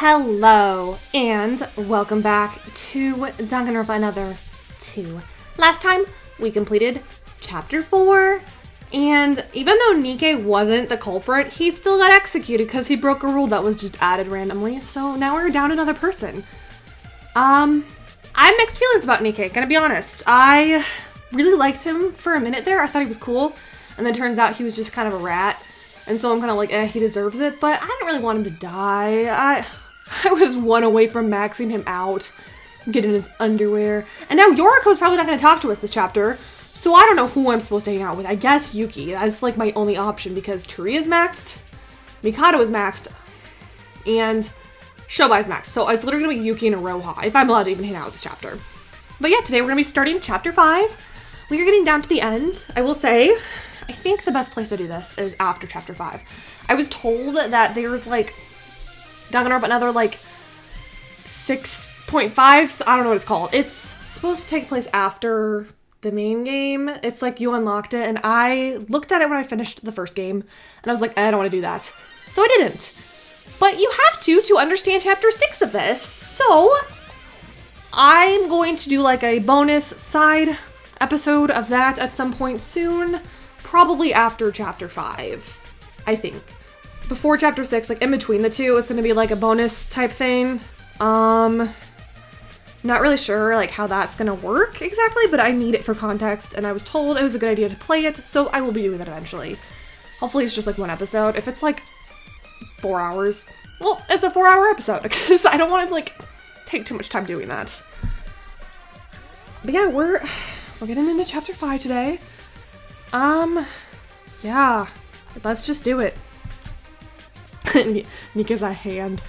Hello, and welcome back to Danganronpa Another 2. Last time, we completed Chapter 4, and even though Nikke wasn't the culprit, he still got executed because he broke a rule that was just added randomly, so now we're down another person. I have mixed feelings about Nikke, gonna be honest. I really liked him for a minute there. I thought he was cool, and then turns out he was just kind of a rat. And so I'm kind of like, he deserves it, but I didn't really want him to die. I was one away from maxing him out, getting his underwear. And now Yoriko's probably not going to talk to us this chapter, so I don't know who I'm supposed to hang out with. I guess Yuki. That's like my only option because Tori is maxed, Mikado is maxed, and Shobai is maxed. So it's literally going to be Yuki and Aroha, if I'm allowed to even hang out with this chapter. But yeah, today we're going to be starting Chapter 5. We are getting down to the end. I will say, I think the best place to do this is after Chapter 5. I was told that there's like Danganronpa Another like 6.5, I don't know what it's called. It's supposed to take place after the main game. It's like you unlocked it, and I looked at it when I finished the first game, and I was like, I don't want to do that. So I didn't. But you have to understand Chapter 6 of this, so I'm going to do like a bonus side episode of that at some point soon. Probably after Chapter 5, I think. Before Chapter 6, like in between the two, it's going to be like a bonus type thing. Not really sure like how that's going to work exactly, but I need it for context, and I was told it was a good idea to play it, so I will be doing that eventually. Hopefully it's just like one episode. If it's like 4 hours, well, it's a 4-hour episode, because I don't want to like take too much time doing that. But yeah, we're getting into Chapter 5 today. Yeah, let's just do it. Nikke's a hand.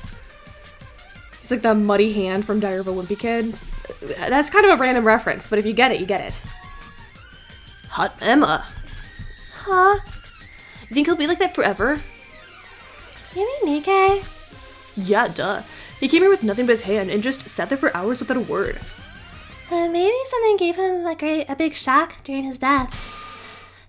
He's like the muddy hand from Diary of a Wimpy Kid. That's kind of a random reference, but if you get it, you get it. Hot Emma. Huh? You think he'll be like that forever? You mean Nikke? Yeah, duh. He came here with nothing but his hand and just sat there for hours without a word. Maybe something gave him a big shock during his death.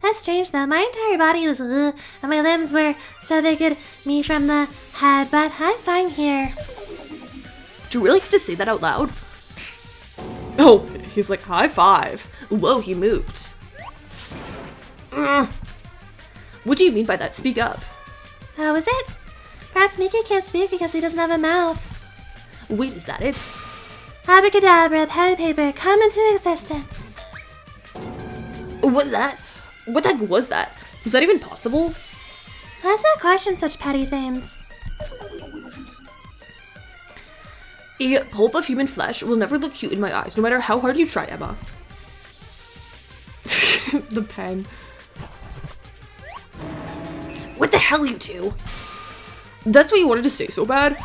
That's strange though. My entire body was and my limbs were so they could me from the head, but I'm fine here. Do you really have to say that out loud? Oh, he's like, high five. Whoa, he moved. What do you mean by that? Speak up. Oh, is it? Perhaps Nikke can't speak because he doesn't have a mouth. Wait, is that it? Abracadabra, pen and paper, come into existence. What's that? What the heck was that? Was that even possible? Let's not question such petty things. A pulp of human flesh will never look cute in my eyes, no matter how hard you try, Emma. The pen. What the hell, you two? That's what you wanted to say so bad?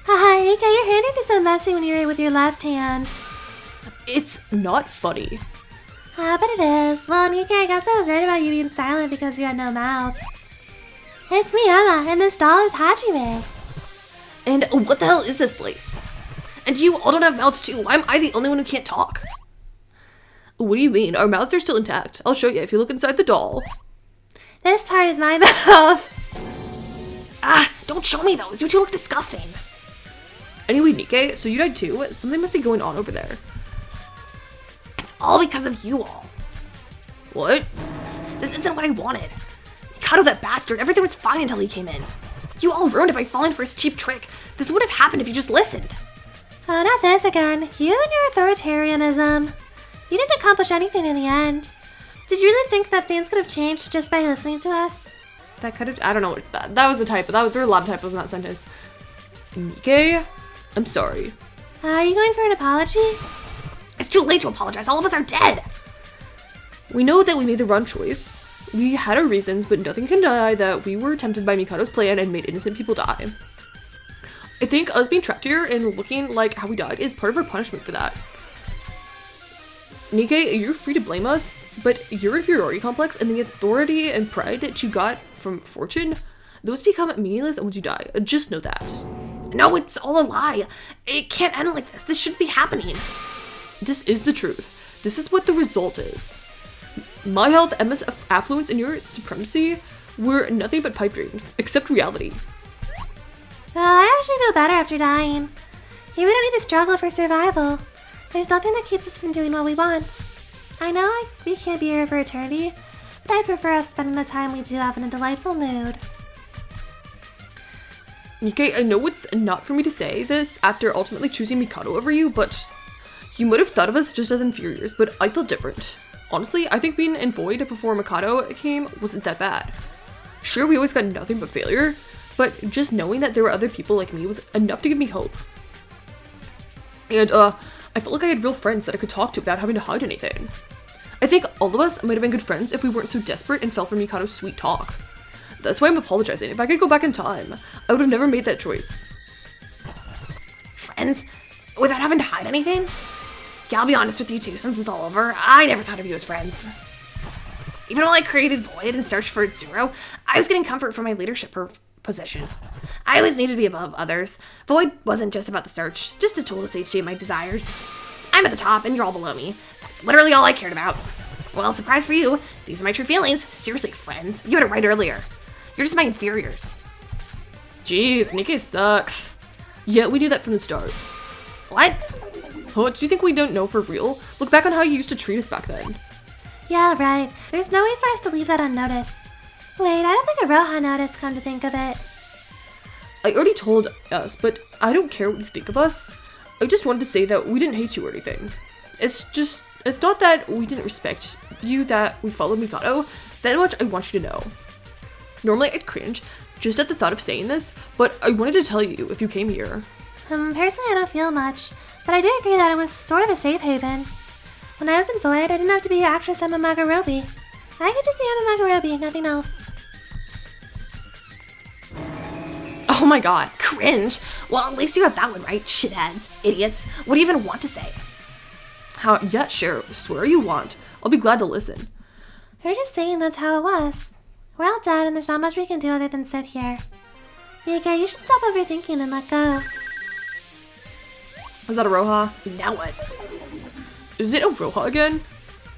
Haha, Nikke, your handwriting is so messy when you write with your left hand. It's not funny. But it is. Well, Nikke, I guess I was right about you being silent because you had no mouth. It's me, Emma, and this doll is Hajime. And what the hell is this place? And you all don't have mouths too. Why am I the only one who can't talk? What do you mean? Our mouths are still intact. I'll show you if you look inside the doll. This part is my mouth. Don't show me those. You two look disgusting. Anyway, Nikke, so you died too? Something must be going on over there. It's all because of you all. What? This isn't what I wanted. Mikado, that bastard, everything was fine until he came in. You all ruined it by falling for his cheap trick. This would have happened if you just listened. Oh, not this again. You and your authoritarianism. You didn't accomplish anything in the end. Did you really think that things could have changed just by listening to us? That could have, I don't know what, that was a typo. There were a lot of typos in that sentence. Nikke, I'm sorry. Are you going for an apology? It's too late to apologize. All of us are dead. We know that we made the wrong choice. We had our reasons, but nothing can deny that we were tempted by Mikado's plan and made innocent people die. I think us being trapped here and looking like how we died is part of our punishment for that. Nikke, you're free to blame us, but your inferiority complex and the authority and pride that you got from fortune, those become meaningless once you die. Just know that. No, it's all a lie. It can't end like this. This shouldn't be happening. This is the truth. This is what the result is. My health, Emma's affluence, and your supremacy were nothing but pipe dreams, except reality. Well, I actually feel better after dying. Here we don't need to struggle for survival. There's nothing that keeps us from doing what we want. I know we can't be here for eternity, but I'd prefer us spending the time we do have in a delightful mood. Nikkei, I know it's not for me to say this after ultimately choosing Mikado over you, but you might have thought of us just as inferiors, but I feel different. Honestly, I think being in Void before Mikado came wasn't that bad. Sure, we always got nothing but failure, but just knowing that there were other people like me was enough to give me hope. And, I felt like I had real friends that I could talk to without having to hide anything. I think all of us might have been good friends if we weren't so desperate and fell for Mikado's sweet talk. That's why I'm apologizing. If I could go back in time, I would have never made that choice. Friends? Without having to hide anything? Yeah, I'll be honest with you too, since it's all over, I never thought of you as friends. Even while I created Void and searched for Zero, I was getting comfort from my leadership position. I always needed to be above others. Void wasn't just about the search, just a tool to satiate my desires. I'm at the top and you're all below me. That's literally all I cared about. Well, surprise for you, these are my true feelings. Seriously, friends, you had it right earlier. You're just my inferiors. Jeez, Nikkei sucks. Yeah, we knew that from the start. What? Huh, do you think we don't know for real? Look back on how you used to treat us back then. Yeah, right. There's no way for us to leave that unnoticed. Wait, I don't think a Roha noticed, come to think of it. I already told us, but I don't care what you think of us. I just wanted to say that we didn't hate you or anything. It's not that we didn't respect you, that we followed Mikado. That much I want you to know. Normally I'd cringe just at the thought of saying this, but I wanted to tell you if you came here. Personally I don't feel much, but I do agree that it was sort of a safe haven. When I was in Void, I didn't have to be actress Emma Magarobi. I could just be Emma Magarobi, nothing else. Oh my god, cringe. Well, at least you got that one right, shitheads, idiots. What do you even want to say? Yeah, sure, swear you want. I'll be glad to listen. You're just saying that's how it was. We're all dead and there's not much we can do other than sit here. Mika, you should stop overthinking and let go. Is that a Roha? Now what? Is it a Roha again?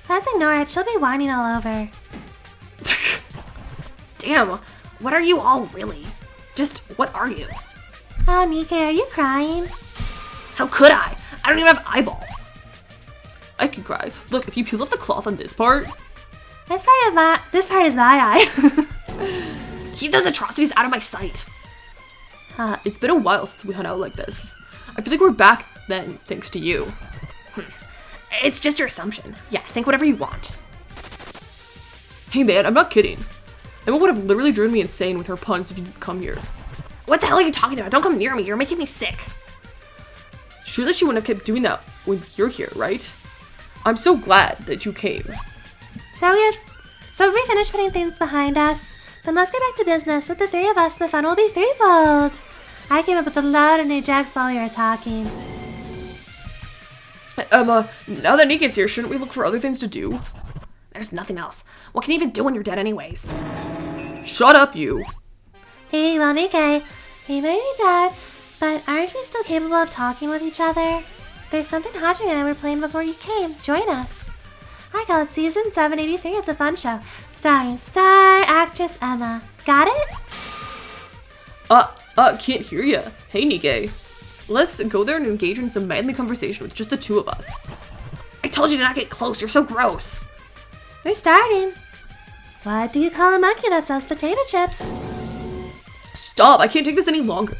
Let's ignore it, she'll be whining all over. Damn, what are you all really? Just, what are you? Oh, Nikkei, are you crying? How could I? I don't even have eyeballs. I can cry. Look, if you peel off the cloth on this part... This part is my eye. Keep those atrocities out of my sight. It's been a while since we hung out like this. I feel like we're back then, thanks to you. It's just your assumption. Yeah, think whatever you want. Hey man, I'm not kidding. Emma would have literally driven me insane with her puns if you didn't come here. What the hell are you talking about? Don't come near me, you're making me sick. Sure that she wouldn't have kept doing that when you're here, right? I'm so glad that you came. So if we finish putting things behind us, then let's get back to business. With the three of us, the fun will be threefold. I came up with a lot of new jokes while we were talking. Emma, now that Nikkei's here, shouldn't we look for other things to do? There's nothing else. What can you even do when you're dead anyways? Shut up, you. Hey, well, Nikkei, we may be dead, but aren't we still capable of talking with each other? There's something Haji and I were playing before you came. Join us. I call it Season 783 at the Fun Show, starring star actress Emma. Got it? Can't hear ya. Hey, Nikkei. Let's go there and engage in some manly conversation with just the two of us. I told you to not get close, you're so gross. We're starting. What do you call a monkey that sells potato chips? Stop, I can't take this any longer.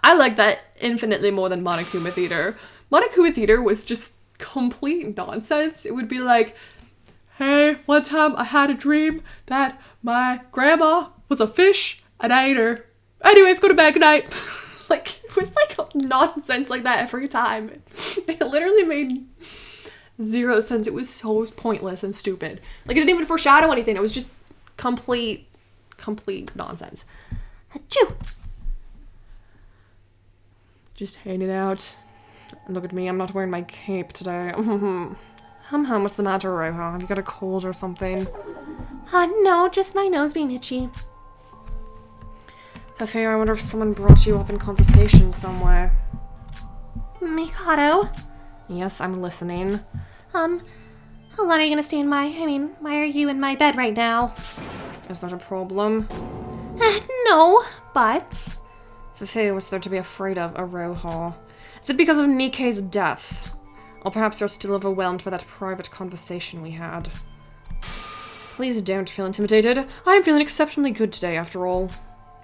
I like that infinitely more than Monokuma Theater. Monokuma Theater was just complete nonsense. It would be like, hey, one time I had a dream that my grandma was a fish and I ate her. Anyways, go to bed, good night. Like, it was like nonsense like that every time. It literally made zero sense. It was so pointless and stupid. Like, it didn't even foreshadow anything. It was just complete nonsense. Achoo! Just hanging out. Look at me, I'm not wearing my cape today. What's the matter, Roha? Have you got a cold or something? No, just my nose being itchy. Buffet, I wonder if someone brought you up in conversation somewhere. Mikado? Yes, I'm listening. How long are you gonna stay in why are you in my bed right now? Is that a problem? No, but... Fufu, what's there to be afraid of, Aroha? Is it because of Nikkei's death? Or perhaps you're still overwhelmed by that private conversation we had? Please don't feel intimidated. I am feeling exceptionally good today, after all.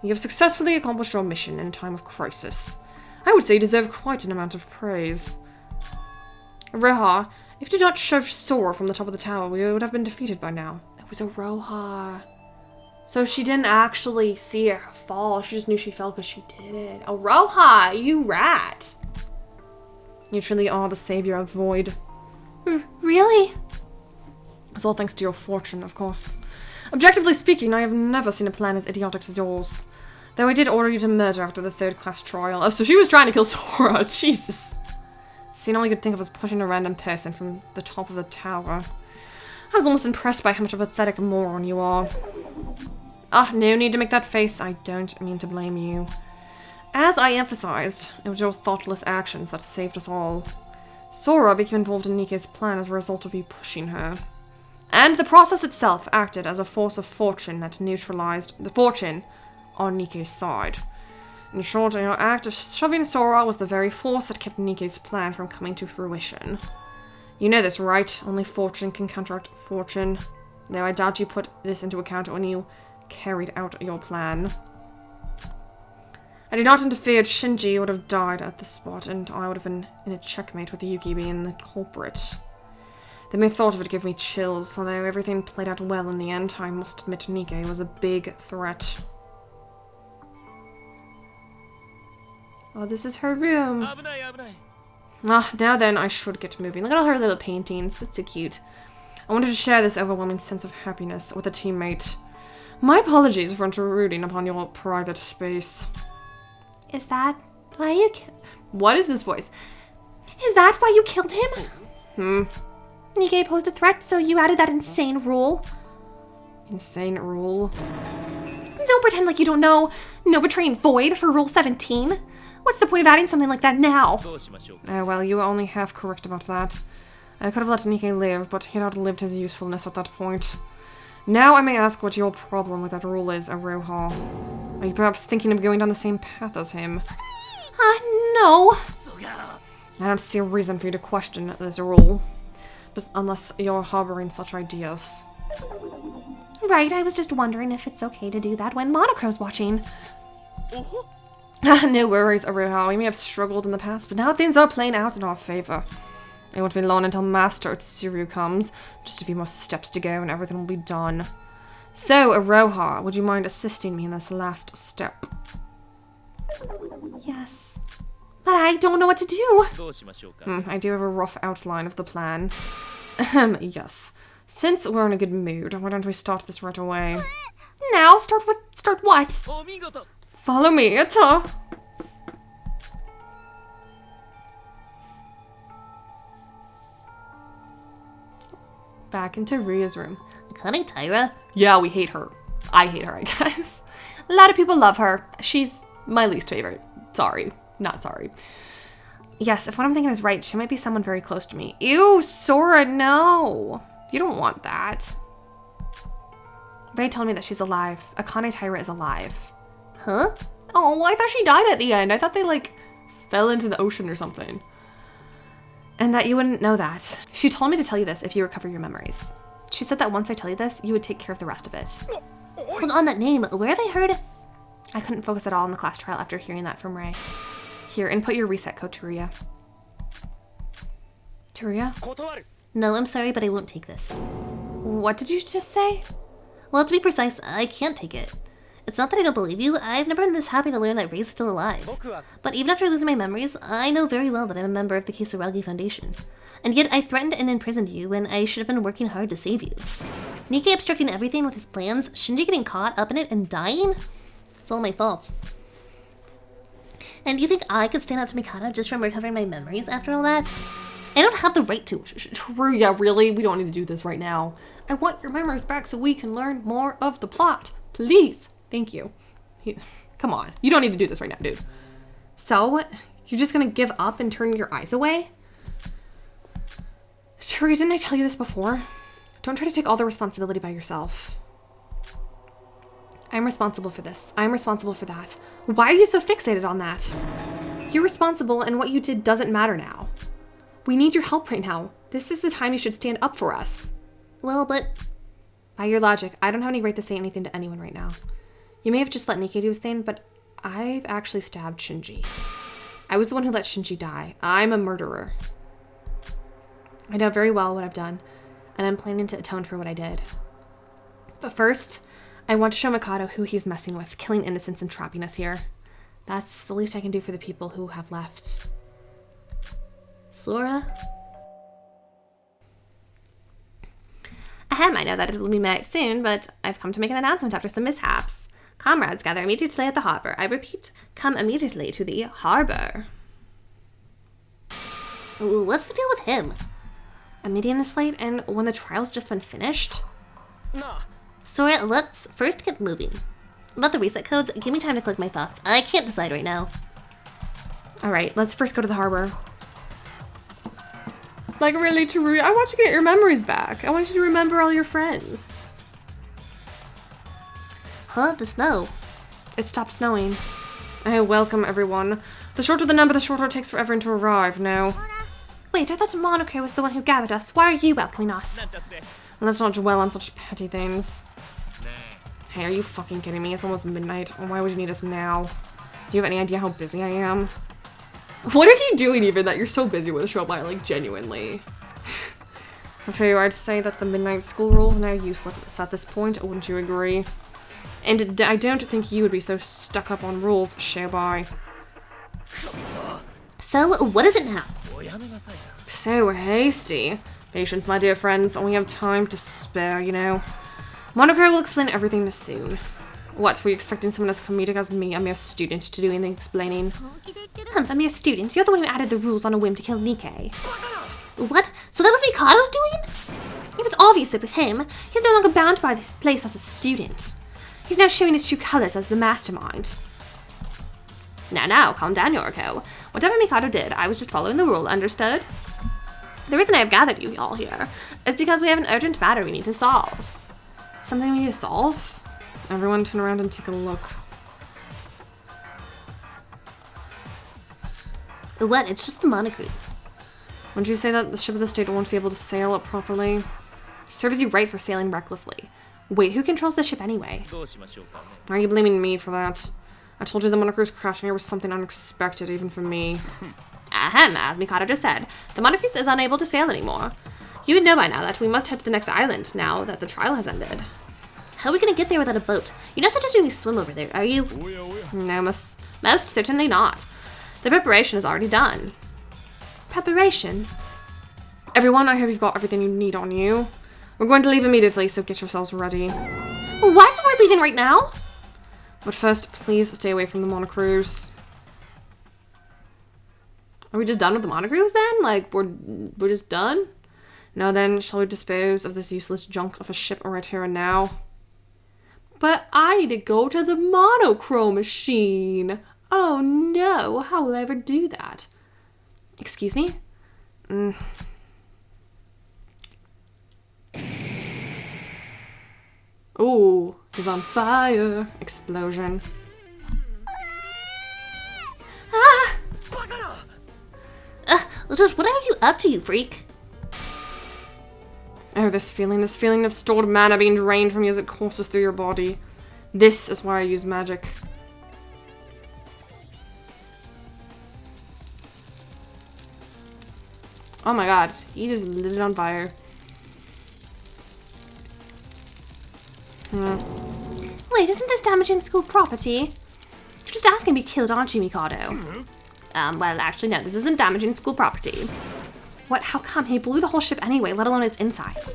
You have successfully accomplished your mission in a time of crisis. I would say you deserve quite an amount of praise. Aroha, if you did not shove Sora from the top of the tower, we would have been defeated by now. It was Aroha. So she didn't actually see her fall. She just knew she fell because she did it. Aroha, you rat. You truly are the savior of Void. Really? It's all thanks to your fortune, of course. Objectively speaking, I have never seen a plan as idiotic as yours. Though I did order you to murder after the third-class trial. Oh, so she was trying to kill Sora. Jesus. Seeing all you could think of was pushing a random person from the top of the tower. I was almost impressed by how much of a pathetic moron you are. Ah, no need to make that face. I don't mean to blame you. As I emphasized, it was your thoughtless actions that saved us all. Sora became involved in Nikkei's plan as a result of you pushing her. And the process itself acted as a force of fortune that neutralized the fortune on Nikkei's side. In short, your act of shoving Sora was the very force that kept Nikkei's plan from coming to fruition. You know this, right? Only fortune can counteract fortune. Though I doubt you put this into account when you carried out your plan. Had you not interfered, Shinji would have died at the spot, and I would have been in a checkmate with Yuki being the culprit. The mere thought of it gave me chills, although everything played out well in the end. I must admit Nikkei was a big threat. Oh, this is her room. Ah, now then, I should get moving. Look at all her little paintings. It's so cute. I wanted to share this overwhelming sense of happiness with a teammate. My apologies for intruding upon your private space. Is that why you What is this voice? Is that why you killed him? Nikkei posed a threat, so you added that insane rule. Insane rule? Don't pretend like you don't know. No betraying Void for Rule 17. What's the point of adding something like that now? Oh, well, you were only half correct about that. I could have let Nikkei live, but he had outlived his usefulness at that point. Now I may ask what your problem with that rule is, Aroha. Are you perhaps thinking of going down the same path as him? No. I don't see a reason for you to question this rule. But unless you're harboring such ideas. Right, I was just wondering if it's okay to do that when Monochro's watching. No worries, Aroha. We may have struggled in the past, but now things are playing out in our favor. It won't be long until Master Tsuru comes. Just a few more steps to go and everything will be done. So, Aroha, would you mind assisting me in this last step? Yes. But I don't know what to do. I do have a rough outline of the plan. Yes. Since we're in a good mood, why don't we start this right away? Now? Start what? Follow me, Ita! Back into Ria's room. Connie Tyra? Yeah, we hate her. I hate her, I guess. A lot of people love her. She's my least favorite. Sorry. Not sorry. Yes, if what I'm thinking is right, she might be someone very close to me. Ew, Sora, no. You don't want that. Ray told me that she's alive. Akane Tyra is alive. Huh? Oh, I thought she died at the end. I thought they, like, fell into the ocean or something. And that you wouldn't know that. She told me to tell you this if you recover your memories. She said that once I tell you this, you would take care of the rest of it. Hold on, that name. Where have I heard? I couldn't focus at all on the class trial after hearing that from Ray. Here, input your reset code, Turia. Turia? No, I'm sorry, but I won't take this. What did you just say? Well, to be precise, I can't take it. It's not that I don't believe you. I've never been this happy to learn that Ray's still alive. But even after losing my memories, I know very well that I'm a member of the Kisaragi Foundation. And yet I threatened and imprisoned you when I should have been working hard to save you. Nikkei obstructing everything with his plans, Shinji getting caught up in it and dying? It's all my fault. And you think I could stand up to Mikado just from recovering my memories after all that? I don't have the right to. Turia, really? We don't need to do this right now. I want your memories back so we can learn more of the plot. Please. Thank you. Come on. You don't need to do this right now, dude. So, you're just gonna give up and turn your eyes away? Turia, didn't I tell you this before? Don't try to take all the responsibility by yourself. I'm responsible for this. I'm responsible for that. Why are you so fixated on that? You're responsible, and what you did doesn't matter now. We need your help right now. This is the time you should stand up for us. Well, but... By your logic, I don't have any right to say anything to anyone right now. You may have just let Nikke do his thing, but I've actually stabbed Shinji. I was the one who let Shinji die. I'm a murderer. I know very well what I've done, and I'm planning to atone for what I did. But first, I want to show Mikado who he's messing with, killing innocents and trapping us here. That's the least I can do for the people who have left. Sora? Ahem, I know that it will be met soon, but I've come to make an announcement after some mishaps. Comrades, gather immediately at the harbor. I repeat, come immediately to the harbor. What's the deal with him? A meeting is late, and when the trial's just been finished? No. Sora, let's first get moving. About the reset codes, give me time to collect my thoughts. I can't decide right now. Alright, let's first go to the harbor. Like, really, Teru, I want you to get your memories back. I want you to remember all your friends. Huh? The snow. It stopped snowing. Oh, welcome, everyone. The shorter the number, the shorter it takes for everyone to arrive, no? Wait, I thought Monocre was the one who gathered us. Why are you welcoming us? Let's not dwell on such petty things. Hey, are you fucking kidding me? It's almost midnight. Why would you need us now? Do you have any idea how busy I am? What are you doing even that you're so busy with the show by, like, genuinely? Okay, I'd say that the midnight school rule is now useless at this point, wouldn't you agree? And I don't think you would be so stuck up on rules, Shobai. So, what is it now? So hasty. Patience, my dear friends. Only have time to spare, you know. Monocre will explain everything soon. What, were you expecting someone as comedic as me, a mere student, to do any explaining? Humph, a mere student? You're the one who added the rules on a whim to kill Nikke. What? So that was Mikado's doing? It was obvious it was him. He's no longer bound by this place as a student. He's now showing his true colors as the mastermind. Now, calm down, Yoriko. Whatever Mikado did, I was just following the rule, understood? The reason I have gathered you all here is because we have an urgent matter we need to solve. Something we need to solve? Everyone turn around and take a look. What? It's just the monocruise. Wouldn't you say that the ship of the state won't be able to sail it properly? It serves you right for sailing recklessly. Wait, who controls the ship anyway? Are you blaming me for that? I told you the monocruise crashing here was something unexpected, even for me. Ahem, as Mikado just said, the monocruise is unable to sail anymore. You would know by now that we must head to the next island, now that the trial has ended. How are we gonna get there without a boat? You're not suggesting we swim over there, are you? No, most certainly not. The preparation is already done. Preparation? Everyone, I hope you've got everything you need on you. We're going to leave immediately, so get yourselves ready. What? We're leaving right now? But first, please stay away from the monocruise. Are we just done with the monocruise then? Like, we're just done? Now then, shall we dispose of this useless junk of a ship right here and now? But I need to go to the monochrome machine. Oh no, how will I ever do that? Excuse me? Ooh, he's on fire. Explosion. Ah! Just what are you up to, you freak? Oh, this feeling of stored mana being drained from you as it courses through your body. This is why I use magic. Oh my god, he just lit it on fire. Wait, isn't this damaging school property? You're just asking to be killed, aren't you, Mikado? Well, actually, no, this isn't damaging school property. What? How come? He blew the whole ship anyway, let alone its insides.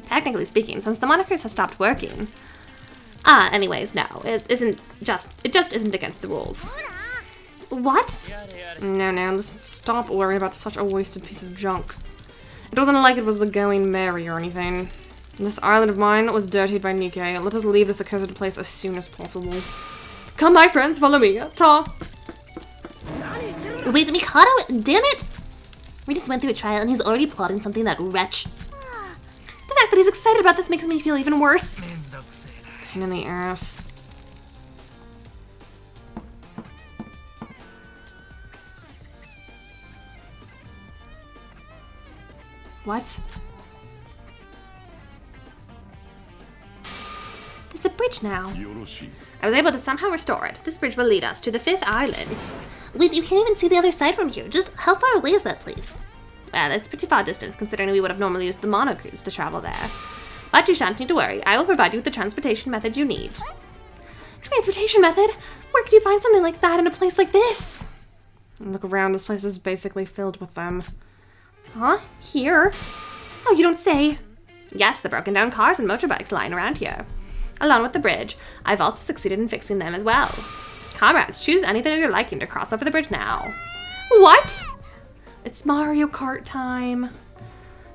Technically speaking, since the monocruise has stopped working. Anyways, no, it just isn't against the rules. What? No, listen, stop worrying about such a wasted piece of junk. It wasn't like it was the Going Merry or anything. This island of mine was dirtied by Nikke. Let us leave this accursed place as soon as possible. Come, my friends, follow me. Ta! Wait, Mikado, damn it! We just went through a trial and he's already plotting something, that wretch. The fact that he's excited about this makes me feel even worse. Pain in the ass. What? There's a bridge now. I was able to somehow restore it. This bridge will lead us to the 5th island. Wait, you can't even see the other side from here. Just how far away is that place? Well, it's pretty far distance considering we would have normally used the monocruise to travel there. But you shan't need to worry. I will provide you with the transportation method you need. Transportation method? Where could you find something like that in a place like this? Look around, this place is basically filled with them. Huh? Here? Oh, you don't say. Yes, the broken down cars and motorbikes lying around here. Along with the bridge, I've also succeeded in fixing them as well. Comrades, choose anything of your liking to cross over the bridge now. What? It's Mario Kart time.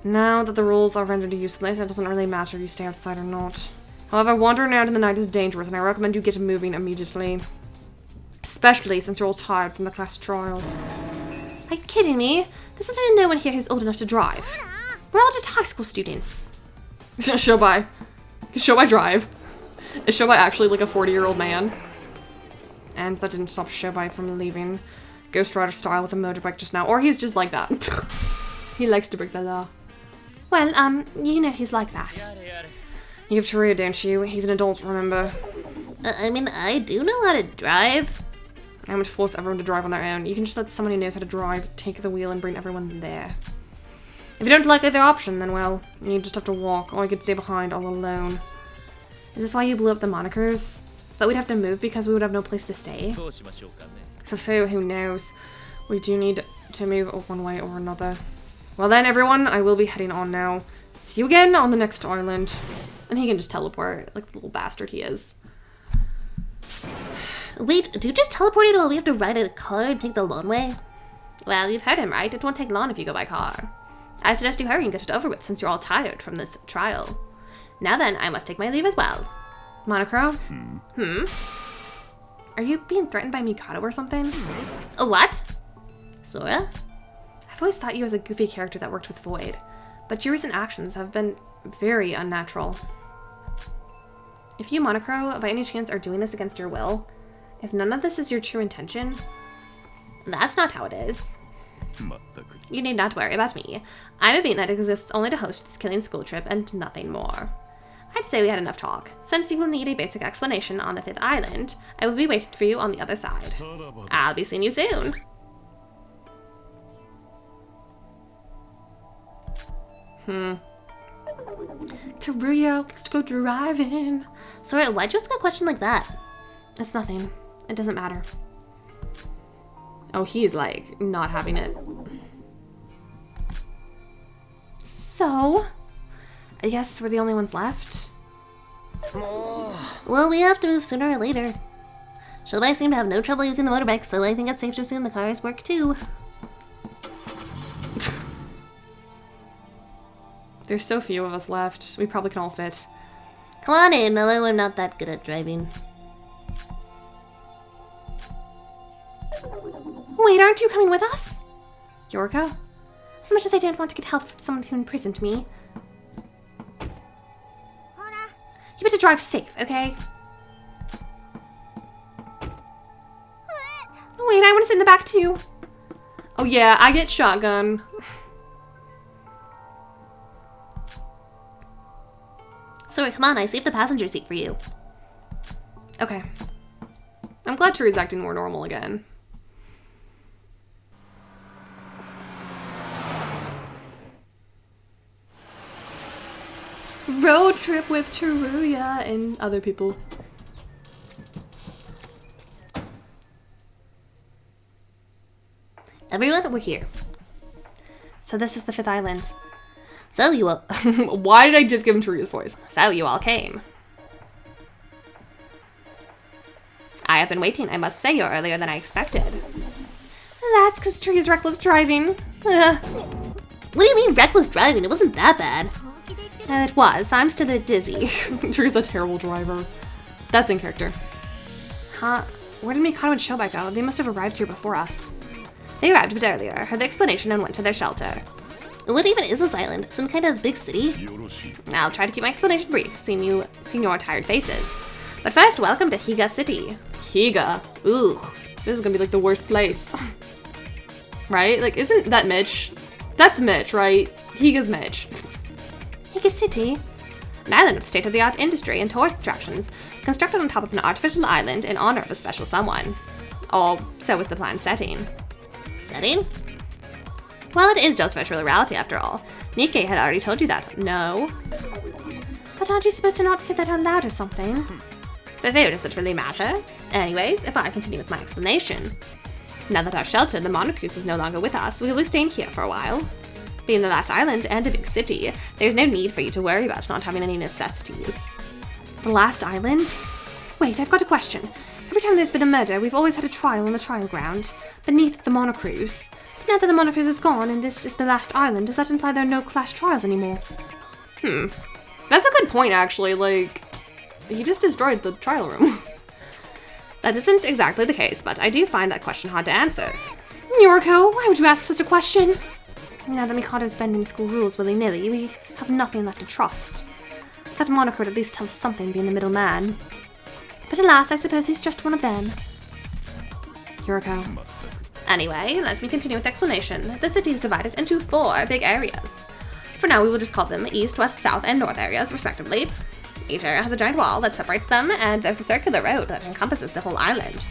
Now that the rules are rendered useless, it doesn't really matter if you stay outside or not. However, wandering out in the night is dangerous, and I recommend you get moving immediately. Especially since you're all tired from the class trial. Are you kidding me? There's literally no one here who's old enough to drive. We're all just high school students. Shobai. Shobai drive. Is Shobai actually like a 40-year-old man? And that didn't stop Shobai from leaving Ghost Rider style with a motorbike just now. Or he's just like that. He likes to break the law. Well, you know he's like that. You have Taria, don't you? He's an adult, remember? I mean, I do know how to drive. I would force everyone to drive on their own. You can just let someone who knows how to drive take the wheel and bring everyone there. If you don't like either option, then well, you just have to walk, or you could stay behind all alone. Is this why you blew up the monikers? So that we'd have to move because we would have no place to stay? Fufu, who knows? We do need to move one way or another. Well then, everyone, I will be heading on now. See you again on the next island. And he can just teleport, like the little bastard he is. Wait, do you just teleport it while we have to ride in a car and take the long way? Well, you've heard him, right? It won't take long if you go by car. I suggest you hurry and get it over with since you're all tired from this trial. Now then, I must take my leave as well. Monocro? Are you being threatened by Mikado or something? A what? Sora? I've always thought you as a goofy character that worked with Void, but your recent actions have been very unnatural. If you, Monocro, by any chance are doing this against your will, if none of this is your true intention, that's not how it is. You need not worry about me. I'm a being that exists only to host this killing school trip and nothing more. I'd say we had enough talk. Since you will need a basic explanation on the 5th island, I will be waiting for you on the other side. I'll be seeing you soon. Teruya, let's go driving. Sora, why'd you ask a question like that? It's nothing. It doesn't matter. Oh, he's like not having it. So, I guess we're the only ones left. Well, we have to move sooner or later. Shobai seemed to have no trouble using the motorbike, so I think it's safe to assume the cars work too. There's so few of us left. We probably can all fit. Come on in, although I'm not that good at driving. Wait, aren't you coming with us? Yoriko? As much as I don't want to get help from someone who imprisoned me. You better drive safe, okay? Wait, I want to sit in the back too. Oh yeah, I get shotgun. Sorry, come on, I saved the passenger seat for you. Okay. I'm glad Teruya's acting more normal again. Road trip with Teruya and other people. Everyone, we're here. So this is the 5th island. So you all... Why did I just give him Teruya's voice? So you all came. I have been waiting. I must say you're earlier than I expected. That's because Teruya's reckless driving. What do you mean reckless driving? It wasn't that bad. It was. I'm still a bit dizzy. Teruya's a terrible driver. That's in character. Huh? Where did Mikado and Shobai go? They must have arrived here before us. They arrived a bit earlier, heard the explanation, and went to their shelter. What even is this island? Some kind of big city? I'll try to keep my explanation brief, seeing your tired faces. But first, welcome to Higa City. Higa. Ooh. This is gonna be like the worst place. Right? Like, isn't that Mitch? That's Mitch, right? Higa's Mitch. Higa City? An island with state-of-the-art industry and tourist attractions, constructed on top of an artificial island in honor of a special someone. Or so was the planned setting. Setting? Well, it is just virtual reality after all. Nikke had already told you that. No. But aren't you supposed to not say that out loud or something? But who does it really matter? Anyways, if I continue with my explanation. Now that our shelter, the Monocruz, is no longer with us, we will be staying here for a while. Being the last island and a big city, there's no need for you to worry about not having any necessities. The last island? Wait, I've got a question. Every time there's been a murder, we've always had a trial on the trial ground, beneath the Monocruz. But now that the Monocruz is gone and this is the last island, does that imply there are no class trials anymore? That's a good point, actually. Like, he just destroyed the trial room. That isn't exactly the case, but I do find that question hard to answer. Yoriko, why would you ask such a question? Now that Mikado's bending school rules willy-nilly, we have nothing left to trust. That Monaco would at least tell us something, being the middle man. But alas, I suppose he's just one of them. Yoriko. Anyway, let me continue with the explanation. The city is divided into 4 big areas. For now, we will just call them East, West, South, and North areas, respectively. Each area has a giant wall that separates them, and there's a circular road that encompasses the whole island.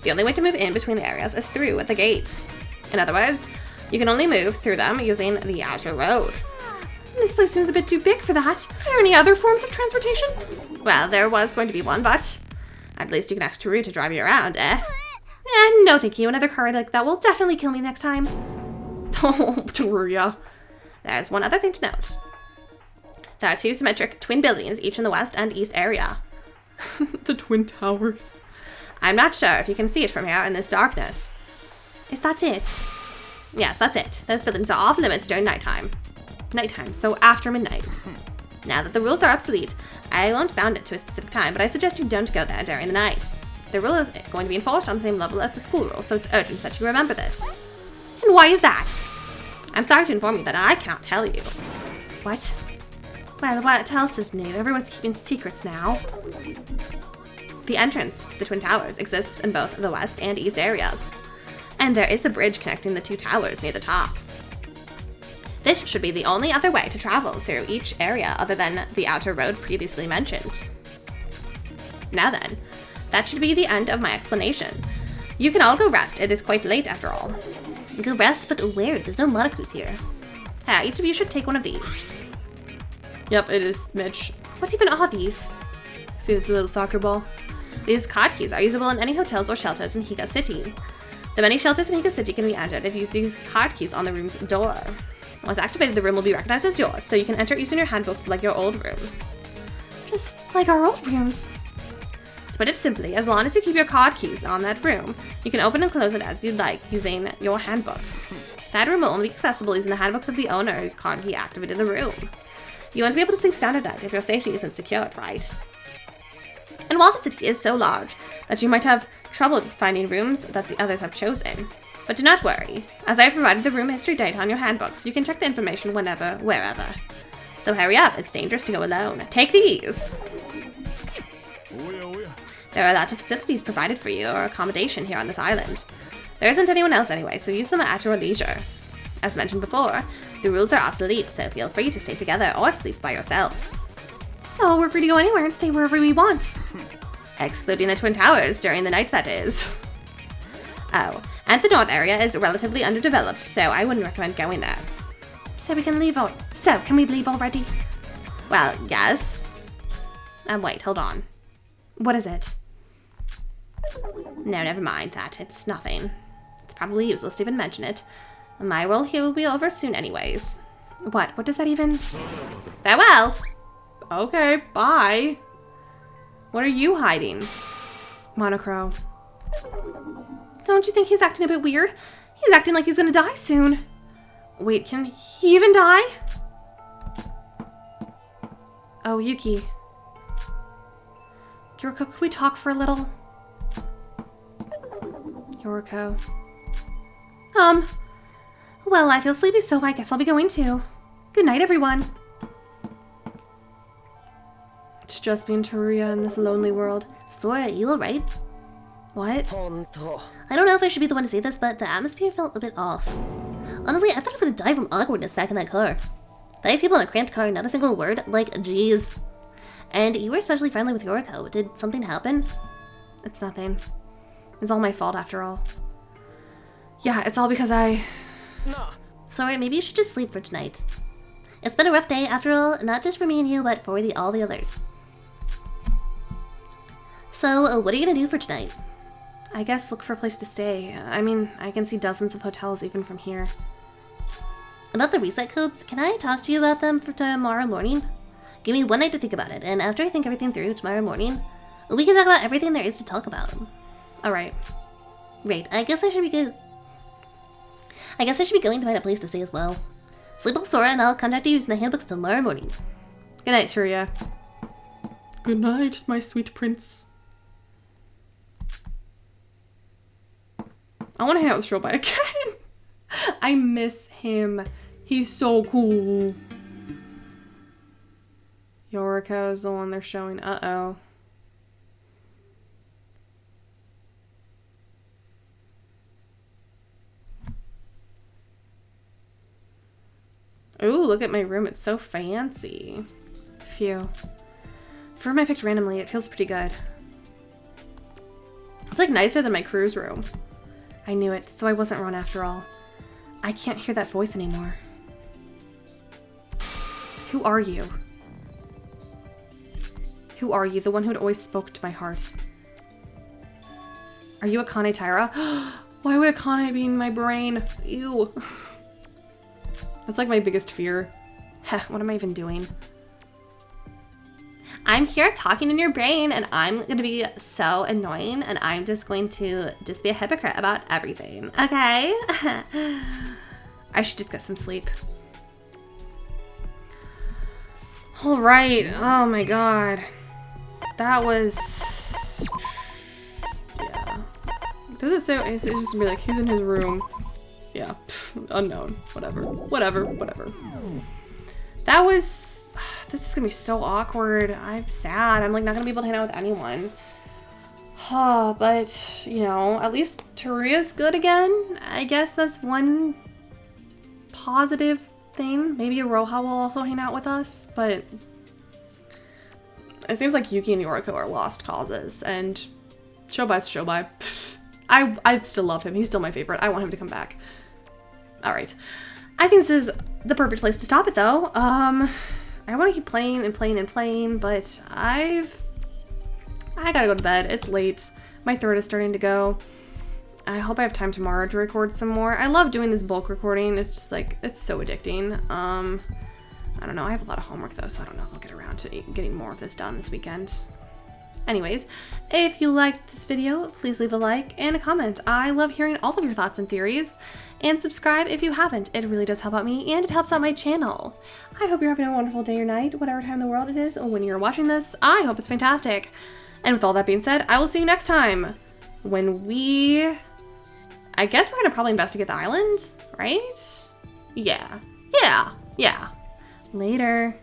The only way to move in between the areas is through the gates. In other words, you can only move through them using the outer road. This place seems a bit too big for that. Are there any other forms of transportation? Well, there was going to be one, but at least you can ask Taru to drive you around, eh? No thank you, another car like that will definitely kill me next time. Oh, Taruya. There's one other thing to note. There are 2 symmetric twin buildings, each in the west and east area. The Twin Towers. I'm not sure if you can see it from here in this darkness. Is that it? Yes, that's it. Those buildings are off limits during nighttime. Nighttime, so after midnight. Now that the rules are obsolete, I won't bound it to a specific time, but I suggest you don't go there during the night. The rule is going to be enforced on the same level as the school rule, so it's urgent that you remember this. And why is that? I'm sorry to inform you that I cannot tell you. What? Well, what else is new? Everyone's keeping secrets now. The entrance to the Twin Towers exists in both the west and east areas. And there is a bridge connecting the 2 towers near the top. This should be the only other way to travel through each area other than the outer road previously mentioned. Now then, that should be the end of my explanation. You can all go rest, it is quite late after all. Go rest, but where? There's no Monocruz here. Each of you should take one of these. Yep, it is Mitch. What even are these? See, it's a little soccer ball. These card keys are usable in any hotels or shelters in Higa City. The many shelters in Higa City can be entered if you use these card keys on the room's door. Once activated, the room will be recognized as yours, so you can enter it using your handbooks like your old rooms. Just like our old rooms. To put it simply, as long as you keep your card keys on that room, you can open and close it as you'd like using your handbooks. That room will only be accessible using the handbooks of the owner whose card key activated the room. You want to be able to sleep sound at night if your safety isn't secured, right? And while the city is so large that you might have trouble finding rooms that the others have chosen, but do not worry, as I have provided the room history data on your handbooks, you can check the information whenever, wherever. So hurry up, it's dangerous to go alone. Take these! There are a lot of facilities provided for you or accommodation here on this island. There isn't anyone else anyway, so use them at your leisure. As mentioned before, the rules are obsolete, so feel free to stay together or sleep by yourselves. So we're free to go anywhere and stay wherever we want. Excluding the Twin Towers during the night, that is. Oh, and the north area is relatively underdeveloped, so I wouldn't recommend going there. So can we leave already? Well, yes. Wait, hold on. What is it? No, never mind that. It's nothing. It's probably useless to even mention it. My role here will be over soon anyways. What? What does that even... Farewell! Okay, bye. What are you hiding? Monochrome. Don't you think he's acting a bit weird? He's acting like he's gonna die soon. Wait, can he even die? Oh, Yuki. Yoriko, could we talk for a little? Yoriko. Well, I feel sleepy, so I guess I'll be going too. Good night, everyone. It's just me and Taruya in this lonely world. Sora, you alright? What? I don't know if I should be the one to say this, but the atmosphere felt a bit off. Honestly, I thought I was gonna die from awkwardness back in that car. 5 people in a cramped car, not a single word? Like, jeez. And you were especially friendly with Yoriko. Did something happen? It's nothing. It's all my fault after all. Yeah, it's all because Sorry, maybe you should just sleep for tonight. It's been a rough day, after all, not just for me and you, but for all the others. So, what are you gonna do for tonight? I guess look for a place to stay. I mean, I can see dozens of hotels even from here. About the reset codes, can I talk to you about them for tomorrow morning? Give me one night to think about it, and after I think everything through tomorrow morning, we can talk about everything there is to talk about. Alright. Great, I guess I should be going to find a place to stay as well. Sleep well, Sora, and I'll contact you using the handbooks tomorrow morning. Good night, Surya. Good night, my sweet prince. I want to hang out with Shobai again. I miss him. He's so cool. Yoriko's the one they're showing. Uh-oh. Ooh, look at my room. It's so fancy. Phew. For a room I picked randomly, it feels pretty good. It's like nicer than my cruise room. I knew it, so I wasn't wrong after all. I can't hear that voice anymore. Who are you? Who are you? The one who had always spoke to my heart. Are you Akane Taira? Why would Akane be in my brain? Ew. That's like my biggest fear. Heh, what am I even doing? I'm here talking in your brain and I'm gonna be so annoying and I'm just going to be a hypocrite about everything, okay? I should just get some sleep. All right, oh my God. That was, yeah. Does it say, it's just gonna be like, he's in his room. Yeah, unknown, whatever. That was, this is gonna be so awkward. I'm sad. I'm like not gonna be able to hang out with anyone. But, you know, at least Toria's good again. I guess that's one positive thing. Maybe Roha will also hang out with us, but it seems like Yuki and Yoriko are lost causes, and Shobai's Shobai. I still love him. He's still my favorite. I want him to come back. All right. I think this is the perfect place to stop it, though. I want to keep playing and playing, but I gotta go to bed. It's late. My throat is starting to go. I hope I have time tomorrow to record some more. I love doing this bulk recording. It's just like, it's so addicting. I don't know. I have a lot of homework though, so I don't know if I'll get around to getting more of this done this weekend. Anyways, if you liked this video, please leave a like and a comment. I love hearing all of your thoughts and theories. And subscribe if you haven't. It really does help out me and it helps out my channel. I hope you're having a wonderful day or night, whatever time in the world it is when you're watching this. I hope it's fantastic. And with all that being said, I will see you next time when I guess we're gonna probably investigate the island, right? Yeah. Later.